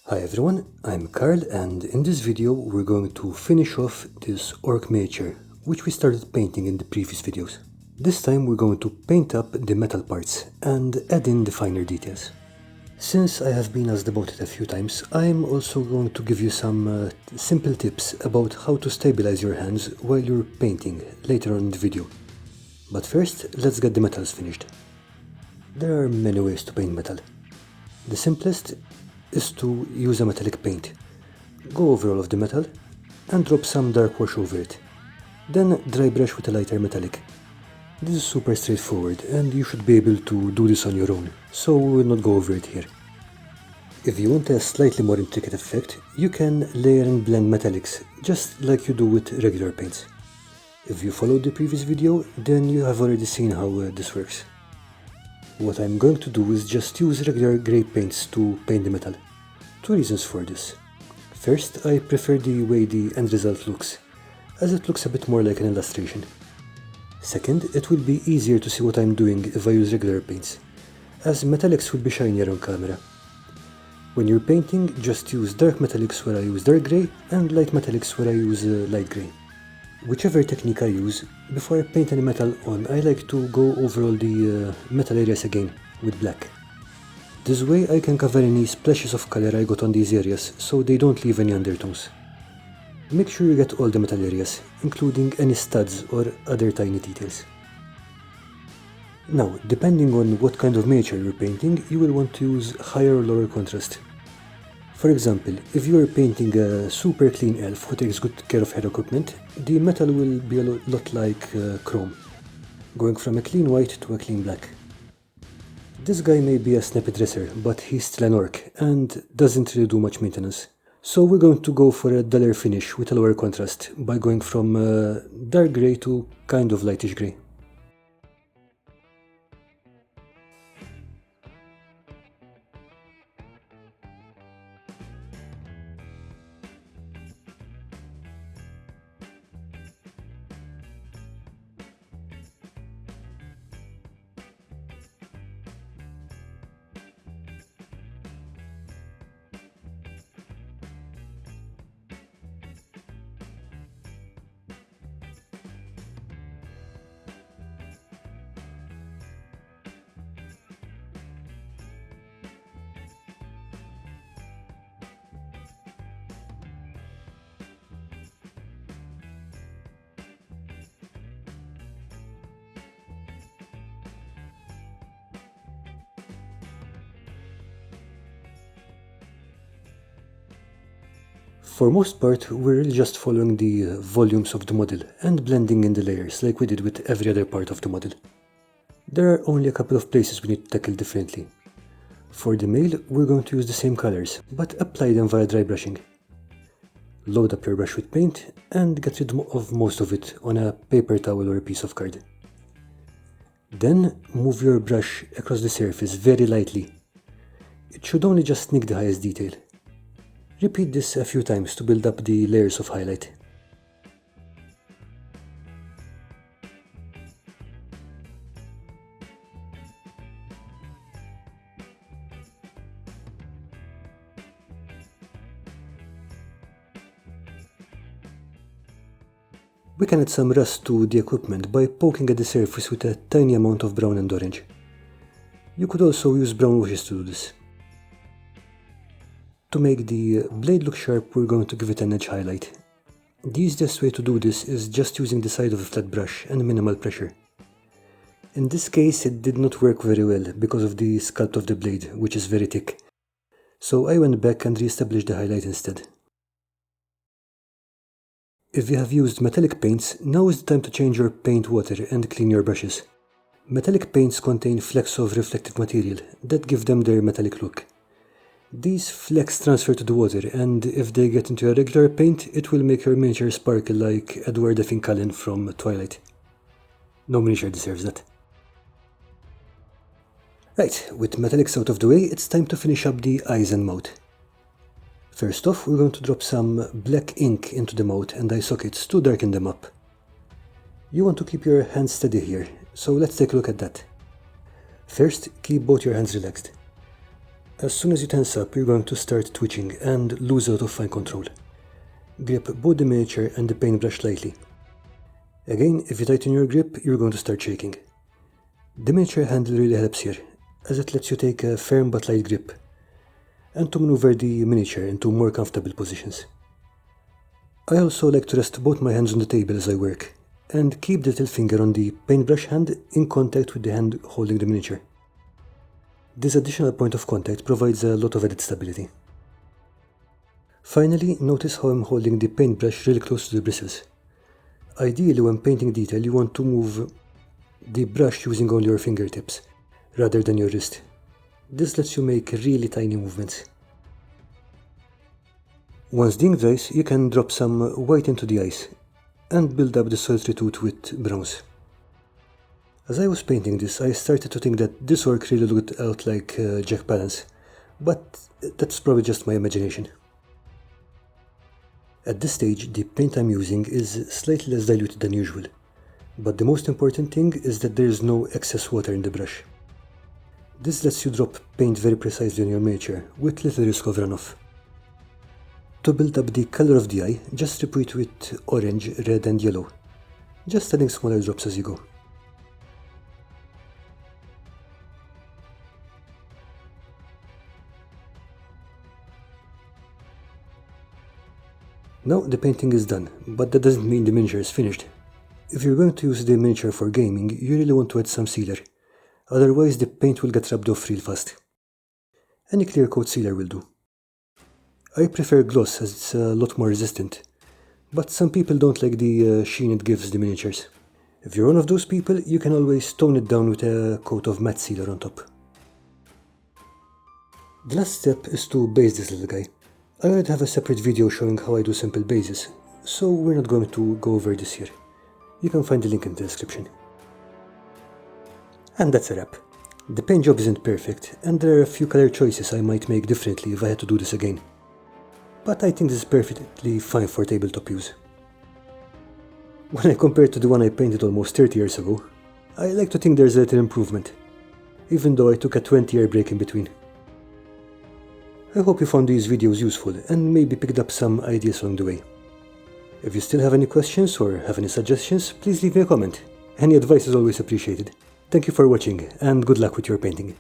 Hi everyone, I'm Carl, and in this video we're going to finish off this orc miniature, which we started painting in the previous videos. This time we're going to paint up the metal parts and add in the finer details. Since I have been asked about it a few times, I'm also going to give you some simple tips about how to stabilize your hands while you're painting later on in the video. But first, let's get the metals finished. There are many ways to paint metal. The simplest is to use a metallic paint. Go over all of the metal and drop some dark wash over it. Then dry brush with a lighter metallic. This is super straightforward and you should be able to do this on your own, so we will not go over it here. If you want a slightly more intricate effect, you can layer and blend metallics, just like you do with regular paints. If you followed the previous video, then you have already seen how this works. What I'm going to do is just use regular grey paints to paint the metal. Two reasons for this. First, I prefer the way the end result looks, as it looks a bit more like an illustration. Second, it will be easier to see what I'm doing if I use regular paints, as metallics will be shinier on camera. When you're painting, just use dark metallics where I use dark grey and light metallics where I use light grey. Whichever technique I use, before I paint any metal on, I like to go over all the metal areas again with black. This way I can cover any splashes of color I got on these areas, so they don't leave any undertones. Make sure you get all the metal areas, including any studs or other tiny details. Now, depending on what kind of miniature you're painting, you will want to use higher or lower contrast. For example, if you are painting a super clean elf who takes good care of her equipment, the metal will be a lot like chrome, going from a clean white to a clean black. This guy may be a snappy dresser, but he's still an orc and doesn't really do much maintenance. So we're going to go for a duller finish with a lower contrast by going from dark grey to kind of lightish grey. For most part, we're really just following the volumes of the model and blending in the layers like we did with every other part of the model. There are only a couple of places we need to tackle differently. For the male, we're going to use the same colors, but apply them via dry brushing. Load up your brush with paint and get rid of most of it on a paper towel or a piece of card. Then move your brush across the surface very lightly. It should only just nick the highest detail. Repeat this a few times to build up the layers of highlight. We can add some rust to the equipment by poking at the surface with a tiny amount of brown and orange. You could also use brown washes to do this. To make the blade look sharp, we're going to give it an edge highlight. The easiest way to do this is just using the side of a flat brush and minimal pressure. In this case it did not work very well because of the sculpt of the blade, which is very thick. So I went back and re-established the highlight instead. If you have used metallic paints, now is the time to change your paint water and clean your brushes. Metallic paints contain flecks of reflective material that give them their metallic look. These flecks transfer to the water, and if they get into a regular paint, it will make your miniature sparkle like Edward F. Cullen from Twilight. No miniature deserves that. Right, with metallics out of the way, it's time to finish up the eyes and mouth. First off, we're going to drop some black ink into the mouth and eye sockets to darken them up. You want to keep your hands steady here, so let's take a look at that. First, keep both your hands relaxed. As soon as you tense up, you're going to start twitching and lose a lot of fine control. Grip both the miniature and the paintbrush lightly. Again, if you tighten your grip, you're going to start shaking. The miniature handle really helps here, as it lets you take a firm but light grip, and to maneuver the miniature into more comfortable positions. I also like to rest both my hands on the table as I work, and keep the little finger on the paintbrush hand in contact with the hand holding the miniature. This additional point of contact provides a lot of added stability. Finally, notice how I'm holding the paintbrush really close to the bristles. Ideally, when painting detail, you want to move the brush using only your fingertips, rather than your wrist. This lets you make really tiny movements. Once the ink dries, you can drop some white into the ice, and build up the sultry tooth with browns. As I was painting this, I started to think that this work really looked out like Jack Palance, but that's probably just my imagination. At this stage, the paint I'm using is slightly less diluted than usual, but the most important thing is that there is no excess water in the brush. This lets you drop paint very precisely on your miniature, with little risk of runoff. To build up the color of the eye, just repeat with orange, red and yellow, just adding smaller drops as you go. Now the painting is done, but that doesn't mean the miniature is finished. If you're going to use the miniature for gaming, you really want to add some sealer, otherwise the paint will get rubbed off real fast. Any clear coat sealer will do. I prefer gloss as it's a lot more resistant, but some people don't like the sheen it gives the miniatures. If you're one of those people, you can always tone it down with a coat of matte sealer on top. The last step is to base this little guy. I already have a separate video showing how I do simple bases, so we're not going to go over this here. You can find the link in the description. And that's a wrap. The paint job isn't perfect, and there are a few color choices I might make differently if I had to do this again. But I think this is perfectly fine for tabletop use. When I compare it to the one I painted almost 30 years ago, I like to think there's a little improvement, even though I took a 20-year break in between. I hope you found these videos useful and maybe picked up some ideas along the way. If you still have any questions or have any suggestions, please leave me a comment. Any advice is always appreciated. Thank you for watching and good luck with your painting.